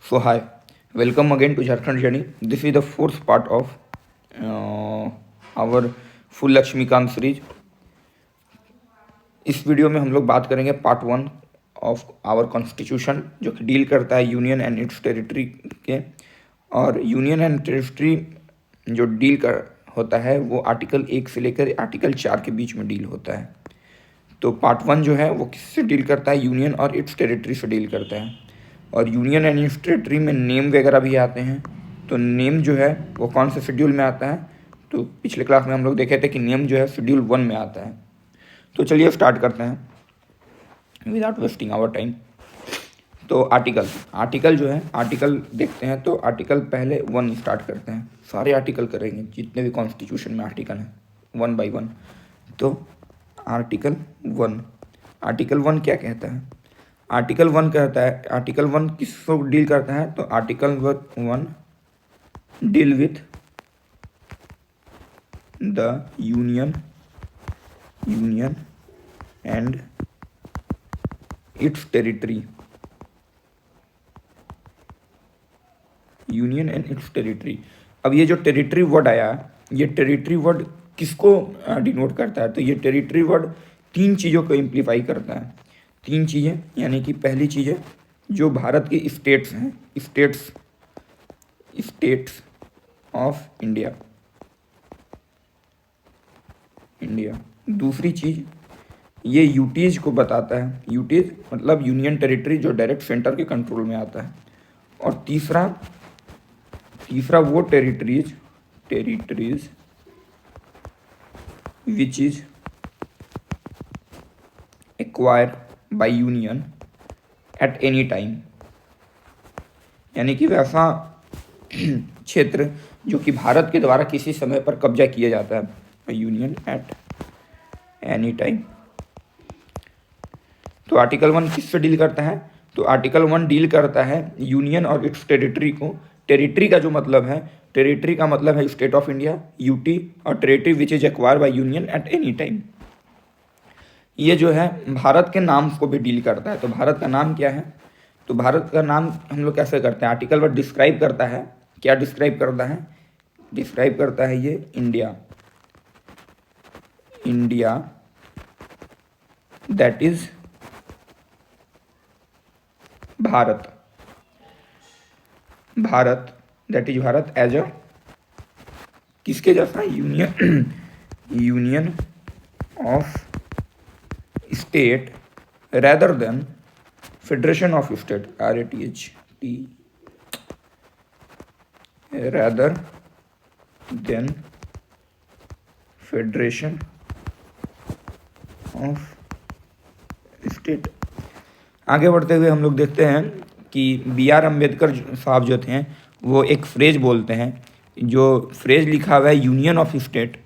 So hi, welcome again to Jharkhand Journey. This is the fourth part of our full Lakshmikant series. इस video में हम लोग बात करेंगे पार्ट 1 ऑफ आवर कॉन्स्टिट्यूशन, जो कि डील करता है यूनियन एंड इट्स टेरिटरी के. और यूनियन एंड टेरिटरी जो डील कर होता है वो आर्टिकल 1 से लेकर आर्टिकल 4 के बीच में डील होता है. तो पार्ट 1 जो है वो किससे डील करता है? यूनियन और इट्स टेरिटरी से डील करता है. और यूनियन एंड इट्स टेरिटरी में नेम वगैरह भी आते हैं. तो नेम जो है वो कौन से शेड्यूल में आता है? तो पिछले क्लास में हम लोग देखे थे कि नेम जो है शेड्यूल 1 में आता है. तो चलिए स्टार्ट करते हैं विदाउट वेस्टिंग आवर टाइम. तो आर्टिकल जो है, आर्टिकल देखते हैं. तो आर्टिकल पहले 1 स्टार्ट करते हैं. सारे आर्टिकल करेंगे जितने भी कॉन्स्टिट्यूशन में आर्टिकल हैं, 1 बाई 1. तो आर्टिकल 1 क्या कहता है? आर्टिकल 1 कहता है, आर्टिकल 1 किसको डील करता है? तो article 1 deal with the union and it's territory. Union and it's territory. अब ये जो टेरिटरी वर्ड आया, ये टेरिटरी वर्ड किसको डिनोट करता है? तो ये टेरिटरी वर्ड 3 चीज़ों को इम्प्लीफाई करता है. 3 चीज़ें, यानी कि पहली चीज़ है जो भारत की स्टेट्स हैं, स्टेट्स ऑफ इंडिया. दूसरी चीज़, ये यूटीज को बताता है. यूटीज मतलब यूनियन टेरिटरी, जो डायरेक्ट सेंटर के कंट्रोल में आता है. और तीसरा वो territories which is acquire by union at any time, यानी कि वैसा क्षेत्र जो कि भारत के द्वारा किसी समय पर कब्जा किया जाता है, यूनियन एट एनी टाइम. तो आर्टिकल 1 किससे डील करता है? तो आर्टिकल 1 डील करता है यूनियन और इट्स टेरिटरी को. टेरिटरी का जो मतलब है, टेरिटरी का मतलब है स्टेट ऑफ इंडिया, यूटी, और territory which is acquire by union at any time. ये जो है भारत के नाम को भी डील करता है. तो भारत का नाम क्या है? तो भारत का नाम हम लोग कैसे करते हैं? आर्टिकल 1 डिस्क्राइब करता है. क्या डिस्क्राइब करता है? डिस्क्राइब करता है ये India that is Bharat that is Bharat as a किसके जैसा? Union of state rather than federation of state, RATHT, rather than federation of state. आगे बढ़ते हुए हम लोग देखते हैं कि BR अम्बेडकर साहब जो थे वो एक फ्रेज बोलते हैं. जो फ्रेज लिखा हुआ है union of state,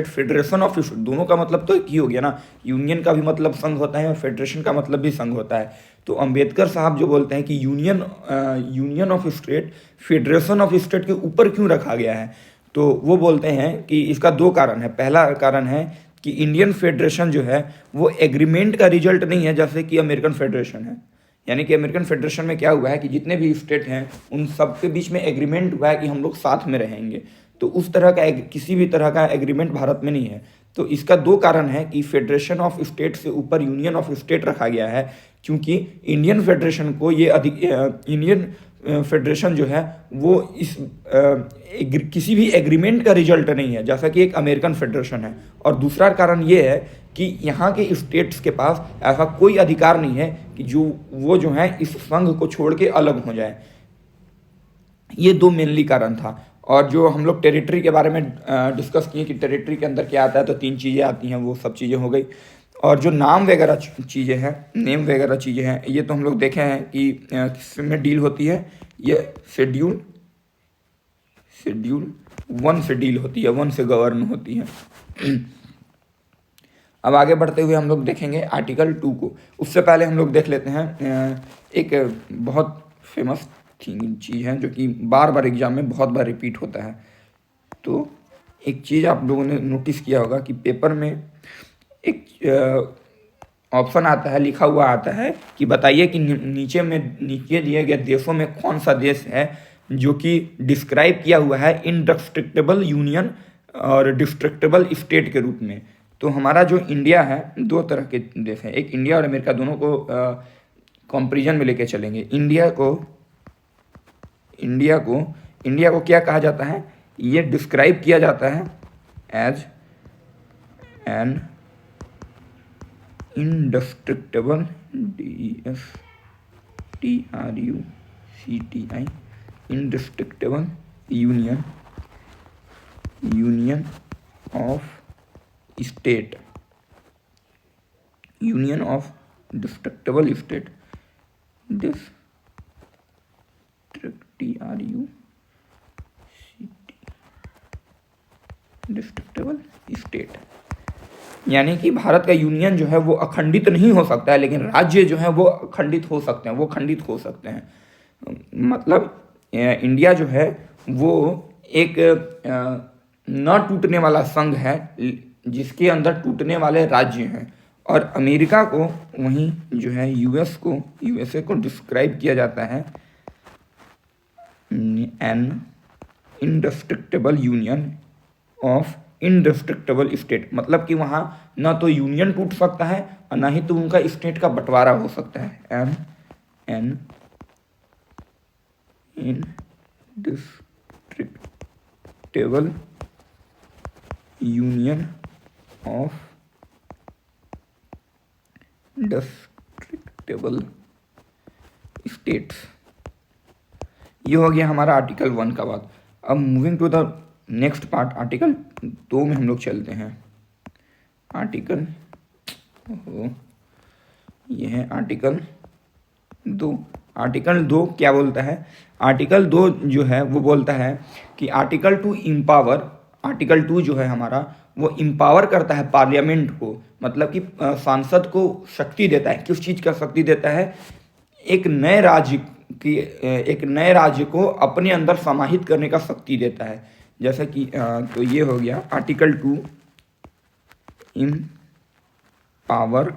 federation of state, दोनों का मतलब तो एक ही हो गया ना. यूनियन का भी मतलब संघ होता है और फेडरेशन का मतलब भी संघ होता है. तो अम्बेडकर साहब जो बोलते हैं कि union of state federation of state के ऊपर क्यों रखा गया है? तो वो बोलते हैं कि इसका 2 कारण है. पहला कारण है कि इंडियन फेडरेशन जो है वो एग्रीमेंट का रिजल्ट नहीं है जैसे कि अमेरिकन फेडरेशन है. यानी कि अमेरिकन फेडरेशन में क्या हुआ है कि जितने भी स्टेट हैं उन सब के बीच में एग्रीमेंट हुआ है कि हम लोग साथ में रहेंगे. तो उस तरह का किसी भी तरह का एग्रीमेंट भारत में नहीं है. तो इसका 2 कारण है कि फेडरेशन ऑफ स्टेट से ऊपर यूनियन ऑफ स्टेट रखा गया है, क्योंकि इंडियन फेडरेशन को ये इंडियन फेडरेशन जो है वो इस किसी भी एग्रीमेंट का रिजल्ट नहीं है जैसा कि एक अमेरिकन फेडरेशन है. और दूसरा कारण ये है कि यहाँ के स्टेट्स के पास ऐसा कोई अधिकार नहीं है कि जो है इस संघ को छोड़ के अलग हो जाए. ये 2 मेनली कारण था. और जो हम लोग टेरिटरी के बारे में डिस्कस किए कि टेरिटरी के अंदर क्या आता है, तो 3 चीज़ें आती हैं, वो सब चीज़ें हो गई. और जो नाम वगैरह चीज़ें हैं, नेम वगैरह चीज़ें हैं, ये तो हम लोग देखे हैं कि किस में डील होती है. ये शेड्यूल 1 से डील होती है, 1 से गवर्न होती है. अब आगे बढ़ते हुए हम लोग देखेंगे आर्टिकल 2 को. उससे पहले हम लोग देख लेते हैं एक बहुत फेमस चीज़ है जो कि बार बार एग्जाम में बहुत बार रिपीट होता है. तो एक चीज़ आप लोगों ने नोटिस किया होगा कि पेपर में एक ऑप्शन आता है, लिखा हुआ आता है कि बताइए कि नीचे दिए गए देशों में कौन सा देश है जो कि डिस्क्राइब किया हुआ है इनडिस्ट्रक्टेबल यूनियन और डिस्ट्रक्टेबल स्टेट के रूप में। तो हमारा जो इंडिया है, दो तरह के देश हैं, एक इंडिया और अमेरिका, दोनों को कंपैरिजन में लेके चलेंगे। इंडिया को क्या कहा जाता है, ये डिस्क्राइब किया जाता है as an indestructible DSTRUCTI indestructible union of state, union of destructible state, destructible state, यानी कि भारत का यूनियन जो है वो अखंडित नहीं हो सकता है, लेकिन राज्य जो है वो अखंडित हो सकते हैं, वो खंडित हो सकते हैं। मतलब इंडिया जो है वो एक न टूटने वाला संघ है जिसके अंदर टूटने वाले राज्य हैं, और अमेरिका को, वहीं जो है यूएसए को डिस्क्राइब किया जाता है an indestructible union of indestructible state. मतलब कि वहाँ ना तो यूनियन टूट सकता है और ना ही तो उनका स्टेट का बंटवारा हो सकता है। An indestructible union of destructible states. ये हो गया हमारा आर्टिकल 1 का बात। अब moving to the next part, article 2 में हम लोग चलते हैं। ये है आर्टिकल 2। आर्टिकल 2 क्या बोलता है? आर्टिकल 2 जो है वो बोलता है कि आर्टिकल 2 इम्पावर, आर्टिकल 2 जो है हमारा वो इम्पावर करता है पार्लियामेंट को, मतलब कि सांसद को शक्ति देता है। किस चीज़ का शक्ति देता है? एक नए राज्य को अपने अंदर समाहित करने का शक्ति देता है। जैसे कि तो ये हो गया आर्टिकल 2 इम्पावर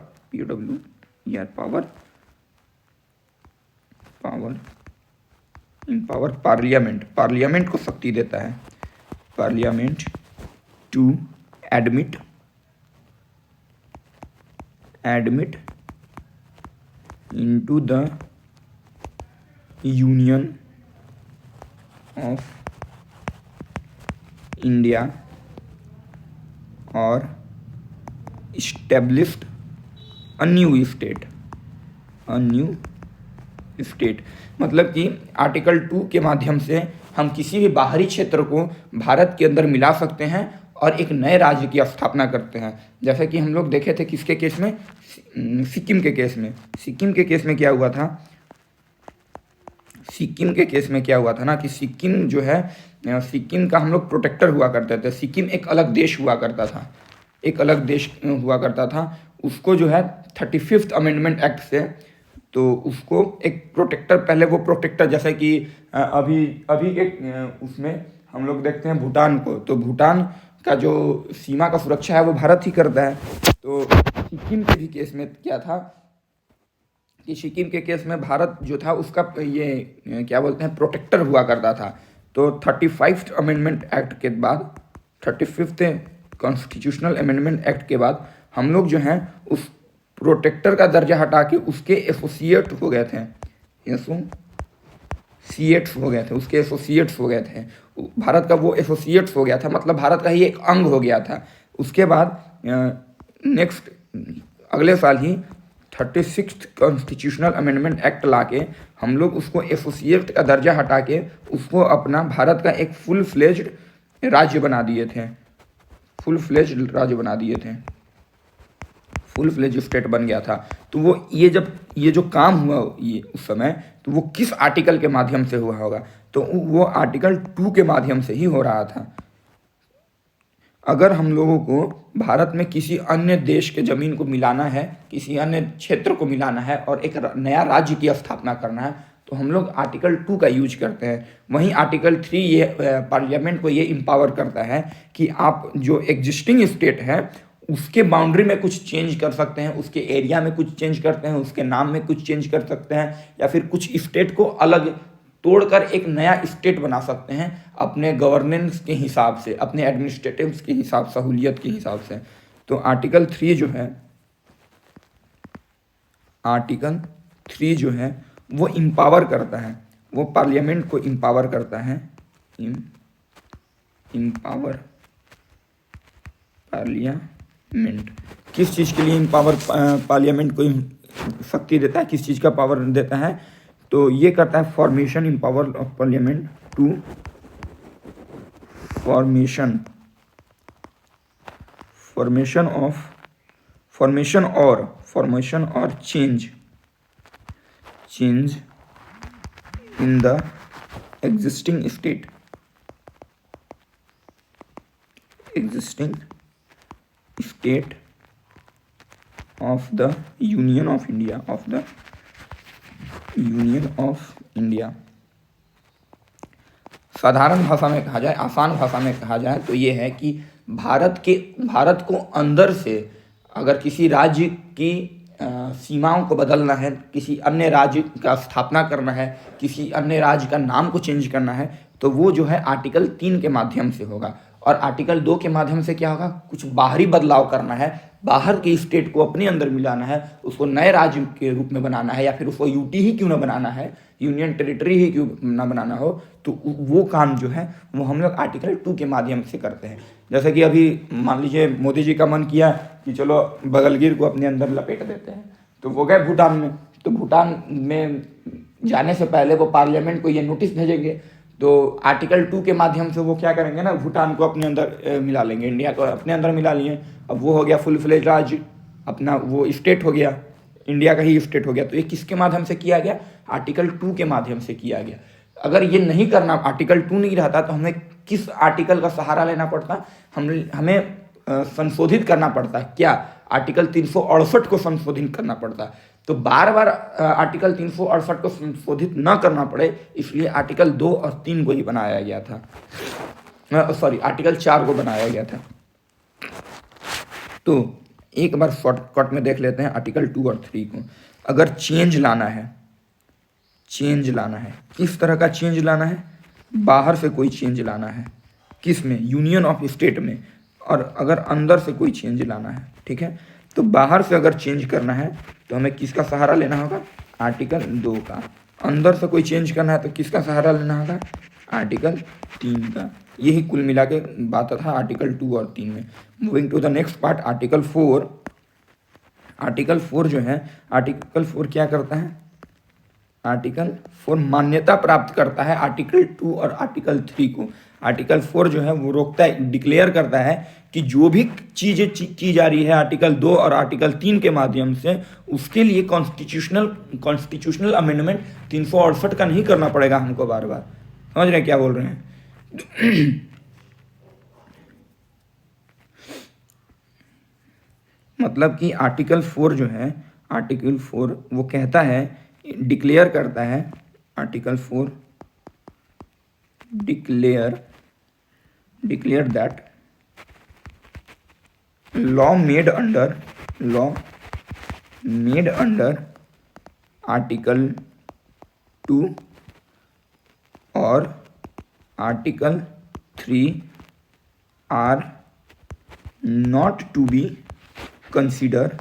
पार्लियामेंट को शक्ति देता है। Parliament to admit into the Union of India or established a new state। मतलब कि आर्टिकल 2 के माध्यम से हम किसी भी बाहरी क्षेत्र को भारत के अंदर मिला सकते हैं और एक नए राज्य की स्थापना करते हैं। जैसे कि हम लोग देखे थे किसके केस में? सिक्किम के केस में। सिक्किम के केस में क्या हुआ था? कि सिक्किम जो है, सिक्किम का हम लोग प्रोटेक्टर हुआ करते थे। सिक्किम एक अलग देश हुआ करता था। उसको जो है 35th अमेंडमेंट एक्ट से, तो उसको एक प्रोटेक्टर, पहले वो प्रोटेक्टर, जैसे कि अभी एक उसमें हम लोग देखते हैं भूटान को, तो भूटान का जो सीमा का सुरक्षा है वो भारत ही करता है। तो सिक्किम के भी केस में क्या था कि सिक्किम के केस में भारत जो था उसका ये क्या बोलते हैं, प्रोटेक्टर हुआ करता था। तो 35th अमेंडमेंट एक्ट के बाद, 35th कॉन्स्टिट्यूशनल अमेंडमेंट एक्ट के बाद हम लोग जो हैं उस प्रोटेक्टर का दर्जा हटा के उसके एसोसिएट हो गए थे। उसके एसोसिएट्स हो गए थे। भारत का वो एसोसिएट्स हो गया था, मतलब भारत का ही एक अंग हो गया था। उसके बाद नेक्स्ट अगले साल ही 36th कॉन्स्टिट्यूशनल अमेंडमेंट एक्ट लाके हम लोग उसको एसोसिएट का दर्जा हटा के उसको अपना भारत का एक फुल फ्लेज्ड राज्य बना दिए थे। फुल फ्लेज स्टेट बन गया था। तो वो ये जो काम हुआ ये उस समय, तो वो किस आर्टिकल के माध्यम से हुआ होगा? तो वो आर्टिकल 2 के माध्यम से ही हो रहा था। अगर हम लोगों को भारत में किसी अन्य देश के ज़मीन को मिलाना है, किसी अन्य क्षेत्र को मिलाना है और एक नया राज्य की स्थापना करना है, तो हम लोग आर्टिकल 2 का यूज करते हैं। वहीं आर्टिकल 3 ये पार्लियामेंट को ये इम्पावर करता है कि आप जो एग्जिस्टिंग स्टेट है उसके बाउंड्री में कुछ चेंज कर सकते हैं, उसके एरिया में कुछ चेंज करते हैं, उसके नाम में कुछ चेंज कर सकते हैं, या फिर कुछ स्टेट को अलग तोड़कर एक नया स्टेट बना सकते हैं अपने गवर्नेंस के हिसाब से, अपने एडमिनिस्ट्रेटिव के हिसाब, सहूलियत के हिसाब से। तो आर्टिकल 3 जो है, आर्टिकल 3 जो है वो इम्पावर करता है, वो पार्लियामेंट को इम्पावर करता है, इम्पावर पार्लियामेंट। किस चीज़ के लिए इम्पावर पार्लियामेंट को शक्ति देता है, किस चीज़ का पावर देता है? तो ये करता है formation, empower of parliament to formation और change in the existing state of the Union of India, साधारण भाषा में कहा जाए, आसान भाषा में कहा जाए तो ये है कि भारत को अंदर से अगर किसी राज्य की सीमाओं को बदलना है, किसी अन्य राज्य का स्थापना करना है, किसी अन्य राज्य का नाम को चेंज करना है, तो वो जो है आर्टिकल 3 के माध्यम से होगा। और आर्टिकल 2 के माध्यम से क्या होगा? कुछ बाहरी बदलाव करना है, बाहर के स्टेट को अपने अंदर मिलाना है, उसको नए राज्य के रूप में बनाना है, या फिर उसको यूटी ही क्यों ना बनाना है, यूनियन टेरिटरी ही क्यों ना बनाना हो, तो वो काम जो है वो हम लोग आर्टिकल 2 के माध्यम से करते हैं। जैसे कि अभी मान लीजिए मोदी जी का मन किया कि चलो बगलगिर को अपने अंदर लपेट देते हैं, तो वो गए भूटान में, तो भूटान में जाने से पहले वो पार्लियामेंट को ये नोटिस भेजेंगे, तो आर्टिकल 2 के माध्यम से वो क्या करेंगे ना, भूटान को अपने अंदर मिला लेंगे, इंडिया को अपने अंदर मिला लिए, अब वो हो गया फुल फ्लेज राज्य, अपना वो स्टेट हो गया, इंडिया का ही स्टेट हो गया। तो ये किसके माध्यम से किया गया? आर्टिकल 2 के माध्यम से किया गया। अगर ये नहीं करना, आर्टिकल 2 नहीं रहता, तो हमें किस आर्टिकल का सहारा लेना पड़ता? हमें संशोधित करना पड़ता है। क्या? आर्टिकल 368 को संशोधित करना पड़ता है। तो बार बार आर्टिकल 368 को संशोधित न करना पड़े, इसलिए आर्टिकल 2 और 3 को ही बनाया गया था, सॉरी आर्टिकल 4 को बनाया गया था। तो एक बार शॉर्टकट में देख लेते हैं आर्टिकल 2 और 3 को। अगर चेंज लाना है, किस तरह का चेंज लाना है? बाहर से कोई चेंज लाना है, किस में? यूनियन ऑफ स्टेट में। और अगर अंदर से कोई चेंज लाना है, ठीक है, तो बाहर से अगर चेंज करना है तो हमें किसका सहारा लेना होगा? आर्टिकल 2 का। अंदर से कोई चेंज करना है तो किसका सहारा लेना होगा? आर्टिकल 3 का। यही कुल मिला के बात था आर्टिकल 2 और 3 में। Moving to the next part, article 4। Article 4 जो है, आर्टिकल 4 क्या करता है? आर्टिकल 4 मान्यता प्राप्त करता है आर्टिकल 2 और आर्टिकल 3 को। आर्टिकल 4 जो है वो रोकता है, डिक्लेयर करता है कि जो भी चीज़ें की जा रही है आर्टिकल 2 और आर्टिकल 3 के माध्यम से, उसके लिए कॉन्स्टिट्यूशनल अमेंडमेंट 368 का नहीं करना पड़ेगा हमको बार बार। समझ रहे हैं क्या बोल रहे हैं? मतलब कि आर्टिकल 4 जो है, आर्टिकल 4 वो कहता है, डिक्लेयर करता है, article 4 declare that law made under article 2 और article 3 are not to be considered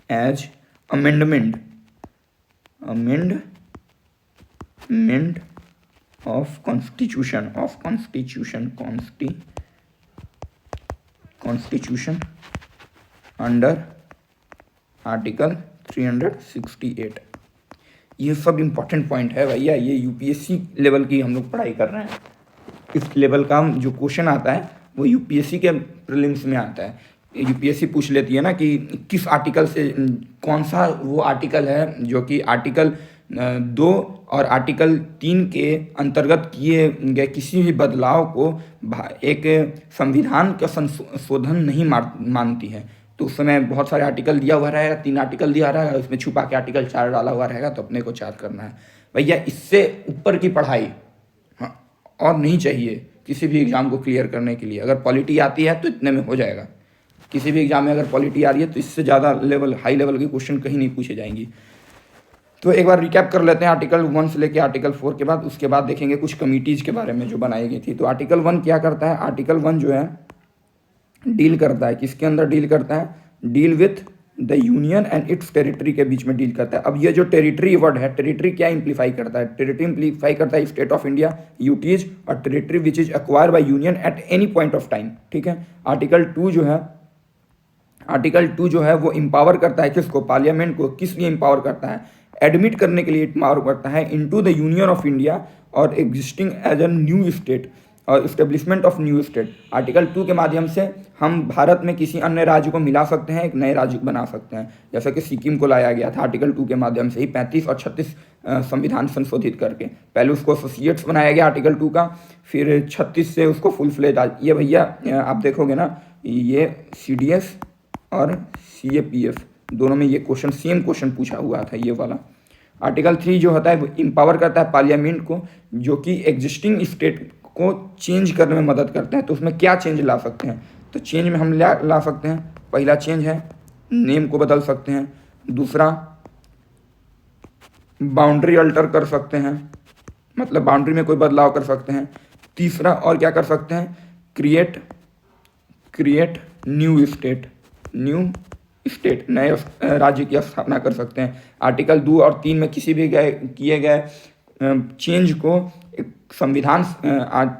as amendment of constitution under article 368। ये सब इम्पोर्टेंट पॉइंट है भैया, ये यूपीएससी लेवल की हम लोग पढ़ाई कर रहे हैं। इस लेवल का जो क्वेश्चन आता है वो यूपीएससी के प्रीलिम्स में आता है। यूपीएससी पूछ लेती है ना कि किस आर्टिकल से, कौन सा वो आर्टिकल है जो कि आर्टिकल 2 और आर्टिकल 3 के अंतर्गत किए गए किसी भी बदलाव को एक संविधान का संशोधन नहीं मानती है। तो उस समय बहुत सारे आर्टिकल दिया हुआ रहेगा, 3 आर्टिकल दिया रहेगा, उसमें छुपा के आर्टिकल 4 डाला हुआ रहेगा, तो अपने को 4 करना है भैया। इससे ऊपर की पढ़ाई और नहीं चाहिए किसी भी एग्ज़ाम को क्लियर करने के लिए। अगर पॉलिटी आती है तो इतने में हो जाएगा। किसी भी एग्ज़ाम में अगर पॉलिटी आ रही है तो इससे ज़्यादा लेवल, हाई लेवल के क्वेश्चन कहीं नहीं पूछे जाएंगी। तो एक बार रिकैप कर लेते हैं आर्टिकल 1 से लेकर आर्टिकल 4 के बाद। उसके बाद देखेंगे कुछ कमिटीज़ के बारे में जो बनाई गई थी। तो आर्टिकल 1 क्या करता है? आर्टिकल 1 जो है डील करता है, किसके अंदर डील करता है? Deal with the union and it's territory के बीच में डील करता है। अब ये जो टेरिटरी वर्ड है, टेरिटरी क्या इम्प्लीफाई करता है? टेरिटरी इम्प्लीफाई करता है स्टेट ऑफ इंडिया, यूटीज, और territory which is acquired by union at any point of time. ठीक है। आर्टिकल 2 जो है वो इम्पावर करता है किसको? पार्लियामेंट को। किस लिए इम्पावर करता है? एडमिट करने के लिए इम्पावर करता है into the union of India और existing as a new state और establishment of new state. Article 2 के माध्यम से हम भारत में किसी अन्य राज्य को मिला सकते हैं, एक नए राज्य बना सकते हैं, जैसा कि सिक्किम को लाया गया था आर्टिकल 2 के माध्यम से ही 35 और 36 संविधान संशोधित करके। पहले उसको एसोसिएट्स बनाया गया आर्टिकल 2 का, फिर 36 से उसको फुल फ्लेज। ये भैया आप देखोगे ना, ये CDS और CAPF दोनों में ये क्वेश्चन, सेम क्वेश्चन पूछा हुआ था ये वाला। आर्टिकल 3 जो होता है वो इम्पावर करता है पार्लियामेंट को, जो कि एग्जिस्टिंग स्टेट को चेंज करने में मदद करता है। तो उसमें क्या चेंज ला सकते हैं? तो चेंज में हम ला सकते हैं, पहला चेंज है नेम को बदल सकते हैं, दूसरा बाउंड्री अल्टर कर सकते हैं, मतलब बाउंड्री में कोई बदलाव कर सकते हैं, तीसरा और क्या कर सकते हैं? क्रिएट न्यू स्टेट, नए राज्य की स्थापना कर सकते हैं। आर्टिकल 2 और 3 में किसी भी किए गए चेंज को संविधान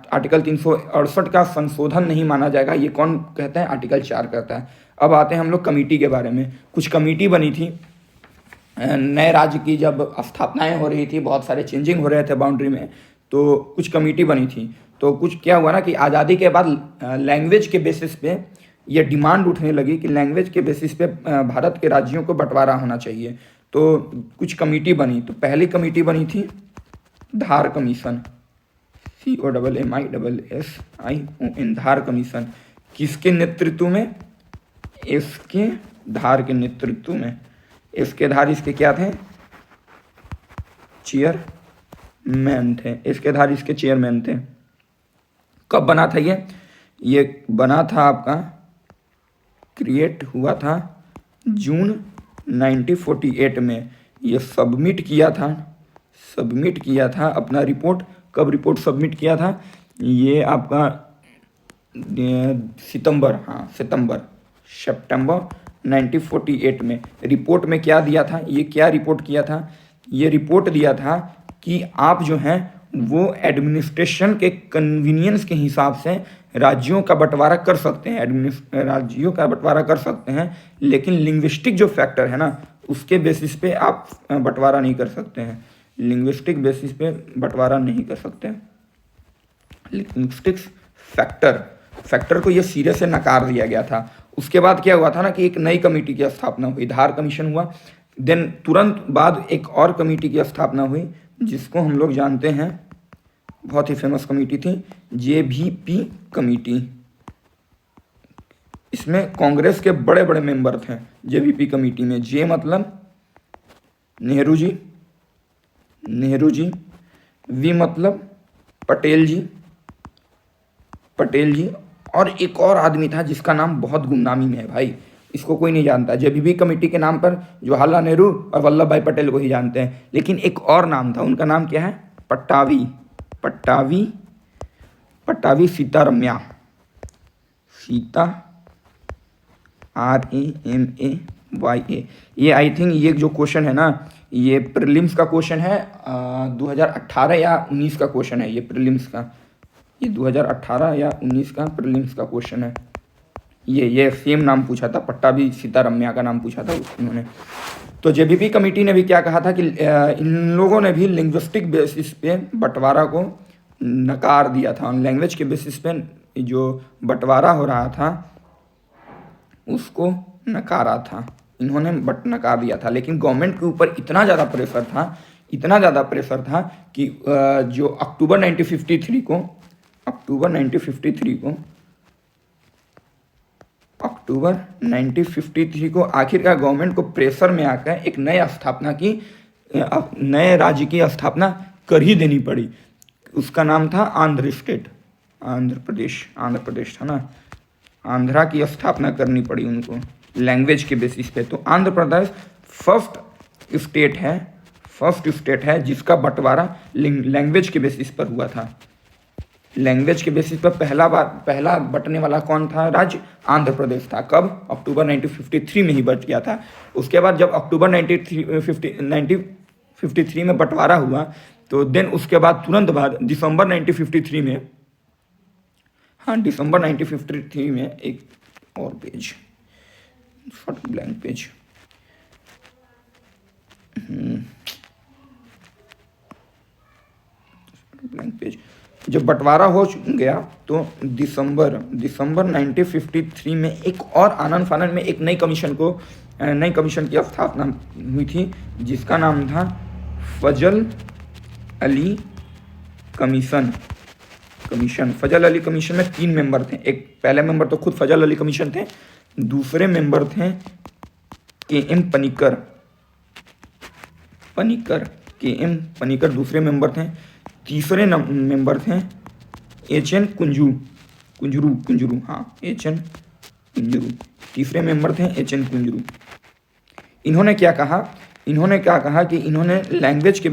आर्टिकल 368 का संशोधन नहीं माना जाएगा। ये कौन कहता है? आर्टिकल 4 कहता है। अब आते हैं हम लोग कमेटी के बारे में। कुछ कमेटी बनी थी नए राज्य की, जब स्थापनाएं हो रही थी, बहुत सारे चेंजिंग हो रहे थे बाउंड्री में, तो कुछ कमेटी बनी थी। तो कुछ क्या हुआ ना कि आज़ादी के बाद लैंग्वेज के बेसिस पे ये डिमांड उठने लगी कि लैंग्वेज के बेसिस पे भारत के राज्यों को बंटवारा होना चाहिए। तो कुछ कमेटी बनी। तो पहली कमेटी बनी थी धार कमीशन, COMMISSION, धार कमीशन। किसके नेतृत्व में? इसके धार के नेतृत्व में। इसके धार इसके क्या थे? चेयरमैन थे। इसके धार इसके चेयरमैन थे। कब बना था ये बना था आपका, क्रिएट हुआ था जून 1948 में। ये सबमिट किया था अपना रिपोर्ट। कब रिपोर्ट सबमिट किया था? ये आपका सितंबर 1948 में। रिपोर्ट में क्या दिया था? ये क्या रिपोर्ट किया था? ये रिपोर्ट दिया था कि आप जो हैं वो एडमिनिस्ट्रेशन के कन्वीनियंस के हिसाब से राज्यों का बंटवारा कर सकते हैं, लेकिन लिंग्विस्टिक जो फैक्टर है ना, उसके बेसिस पे आप बंटवारा नहीं कर सकते हैं। लिंग्विस्टिक बेसिस पे बंटवारा नहीं कर सकते। लिंग्विस्टिक फैक्टर को ये सिरे से नकार दिया गया था। उसके बाद क्या हुआ था ना कि एक नई कमेटी की स्थापना हुई, धार कमीशन हुआ। देन तुरंत बाद एक और कमेटी की स्थापना हुई जिसको हम लोग जानते हैं, बहुत ही फेमस कमेटी थी, JVP कमेटी। इसमें कांग्रेस के बड़े बड़े मेंबर थे JVP कमेटी में। जे मतलब नेहरू जी, वी मतलब पटेल जी, और एक और आदमी था जिसका नाम बहुत गुमनामी में है भाई, इसको कोई नहीं जानता। JVP कमेटी के नाम पर जवाहरलाल नेहरू और वल्लभ भाई पटेल को ही जानते हैं, लेकिन एक और नाम था, उनका नाम क्या है? पट्टावी सीतारमैया, RAMAYA। ये आई थिंक ये जो क्वेश्चन है ना, ये प्रीलिम्स का क्वेश्चन है, 2018 या 19 का क्वेश्चन है ये प्रीलिम्स का। ये 2018 या 19 का प्रीलिम्स का क्वेश्चन है। ये सेम नाम पूछा था, पट्टाभी सीतारमैया का नाम पूछा था उन्होंने। तो JVP कमेटी ने भी क्या कहा था कि इन लोगों ने भी लिंग्विस्टिक बेसिस पे बंटवारा को नकार दिया था। लैंग्वेज के बेसिस पे जो बंटवारा हो रहा था उसको नकारा था, इन्होंने नकार दिया था। लेकिन गवर्नमेंट के ऊपर इतना ज़्यादा प्रेशर था कि जो अक्टूबर 1953 को आखिरकार गवर्नमेंट को प्रेशर में आकर एक नए राज्य की स्थापना कर ही देनी पड़ी। उसका नाम था आंध्र स्टेट। आंध्र प्रदेश था ना, आंध्रा की स्थापना करनी पड़ी उनको लैंग्वेज के बेसिस पे। तो आंध्र प्रदेश फर्स्ट स्टेट है जिसका बंटवारा लैंग्वेज के बेसिस पर हुआ था। लैंग्वेज के बेसिस पर पहला बंटने वाला कौन था राज्य? आंध्र प्रदेश था। कब? अक्टूबर 1953 में ही बंट गया था। उसके बाद जब अक्टूबर 1953 में बंटवारा हुआ तो देन उसके बाद तुरंत बाद दिसंबर 1953 में, दिसंबर 1953 में एक और page, blank page, blank page, जब बंटवारा हो गया तो दिसंबर 1953 में एक और आनंद फानन में एक नई कमीशन की स्थापना हुई थी जिसका नाम था फजल अली कमीशन। फजल अली कमीशन में 3 मेंबर थे। एक पहले मेंबर तो खुद फजल अली कमीशन थे, दूसरे मेंबर थे के.एम. पनिकर दूसरे मेंबर थे। तीसरे मेंबर थे एच.एन. कुंजरू, हाँ एच.एन. कुंजरू, तीसरे मेंबर थे एच.एन. कुंजरू। इन्होंने क्या कहा कि इन्होंने लैंग्वेज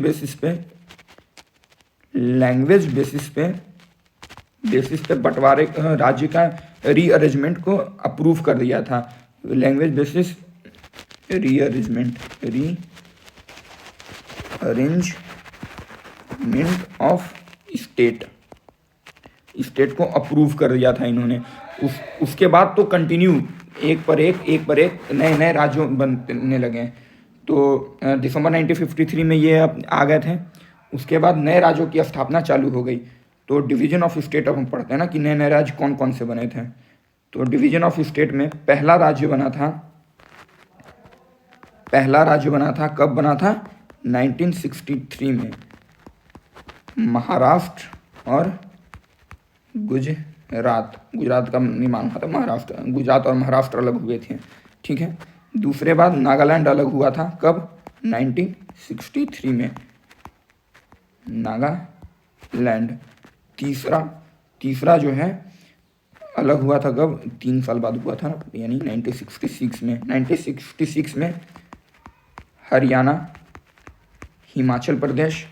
बेसिस पे बंटवारे राज्य का रीअरेंजमेंट को अप्रूव कर दिया था। Language basis arrangement of state को अप्रूव कर दिया था इन्होंने। उसके बाद तो कंटिन्यू एक पर एक नए राज्यों बनने लगे। तो दिसंबर 1953 में ये आ गए थे। उसके बाद नए राज्यों की स्थापना चालू हो गई। तो डिवीजन ऑफ स्टेट अब हम पढ़ते हैं ना कि नए राज्य कौन कौन से बने थे। तो डिवीजन ऑफ स्टेट में पहला राज्य बना था कब बना था? 1963 में। महाराष्ट्र और गुजरात का निर्माण हुआ था। गुजरात और महाराष्ट्र अलग हुए थे, ठीक है। दूसरे बाद नागालैंड अलग हुआ था। कब? 1963 में नागालैंड। तीसरा जो है अलग हुआ था कब? 3 साल बाद हुआ था, यानी 1966 में हरियाणा, हिमाचल प्रदेश,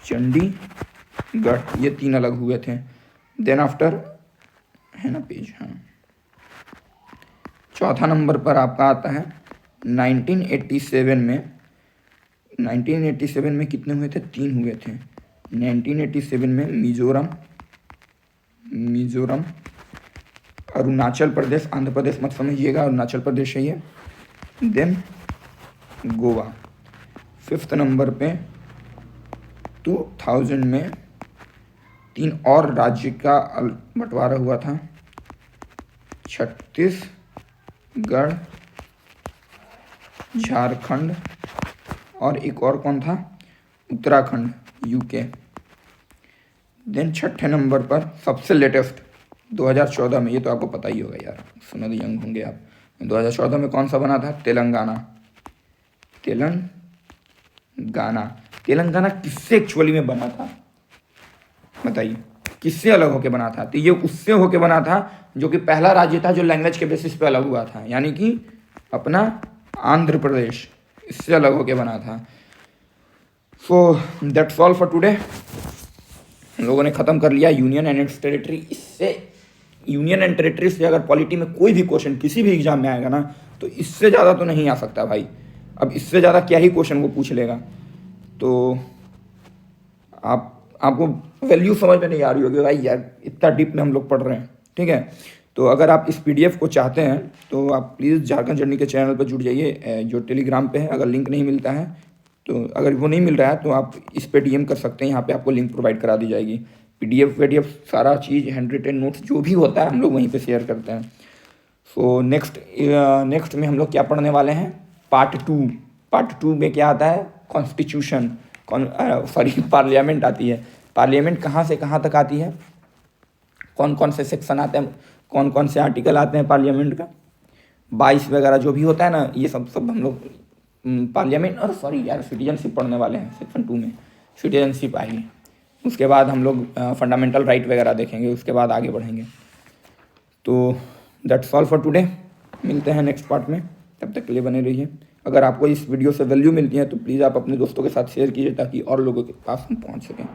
चंडीगढ़, ये 3 अलग हुए थे। देन आफ्टर है ना पेज, हाँ, चौथा नंबर पर आपका आता है 1987 में कितने हुए थे? 3 हुए थे। 1987 में मिजोरम, अरुणाचल प्रदेश, आंध्र प्रदेश मत समझिएगा, अरुणाचल प्रदेश है ये। देन गोवा। 5th नंबर पे 2000 में 3 और राज्य का बंटवारा हुआ था। छत्तीसगढ़, झारखंड और एक और कौन था? उत्तराखंड, यूके। देन 6ठे नंबर पर सबसे लेटेस्ट 2014 में, ये तो आपको पता ही होगा यार, सुनो यंग होंगे आप। 2014 में कौन सा बना था? तेलंगाना किससे एक्चुअली में बना था? बताइए, किससे अलग होके बना था? तो ये उससे होके बना था जो कि पहला राज्य था जो लैंग्वेज के बेसिस पे अलग हुआ था, यानी कि अपना आंध्र प्रदेश, इससे अलग होके बना था। So that's all for today. हम लोगों ने ख़त्म कर लिया यूनियन एंड इट्स टेरिटरी। इससे यूनियन एंड टेरिटरी से अगर पॉलिटी में कोई भी क्वेश्चन किसी भी एग्जाम में आएगा ना, तो इससे ज़्यादा तो नहीं आ सकता भाई। अब इससे ज़्यादा क्या ही क्वेश्चन वो पूछ लेगा। तो आपको वैल्यू समझ में नहीं आ रही होगी भाई, यार इतना डीप में हम लोग पढ़ रहे हैं, ठीक है। तो अगर आप इस PDF को चाहते हैं तो आप प्लीज़ झारखंड जर्नी के चैनल पर जुड़ जाइए, जो टेलीग्राम पे है। अगर लिंक नहीं मिलता है तो, अगर वो नहीं मिल रहा है तो आप इस पे DM कर सकते हैं, यहाँ पे आपको लिंक प्रोवाइड करा दी जाएगी। PDF सारा चीज़, हैंड रिटन नोट्स जो भी होता है हम लोग वहीं पे शेयर करते हैं। सो नेक्स्ट में हम लोग क्या पढ़ने वाले हैं? पार्ट टू में क्या आता है? कॉन्स्टिट्यूशन, पार्लियामेंट आती है। पार्लियामेंट कहाँ से कहाँ तक आती है? कौन कौन से सेक्शन आते हैं, कौन कौन से आर्टिकल आते हैं पार्लियामेंट का? 22 वगैरह जो भी होता है ना, ये सब हम लोग पार्लियामेंट, और सिटीजनशिप पढ़ने वाले हैं। सेक्शन 2 में सिटीजनशिप आएगी। उसके बाद हम लोग फंडामेंटल राइट वगैरह देखेंगे, उसके बाद आगे बढ़ेंगे। तो दैट्स ऑल फॉर टुडे, मिलते हैं नेक्स्ट पार्ट में, तब तक के लिए बने रहिए। अगर आपको इस वीडियो से वैल्यू मिलती है तो प्लीज़ आप अपने दोस्तों के साथ शेयर कीजिए ताकि और लोगों के पास हम पहुंच सकें।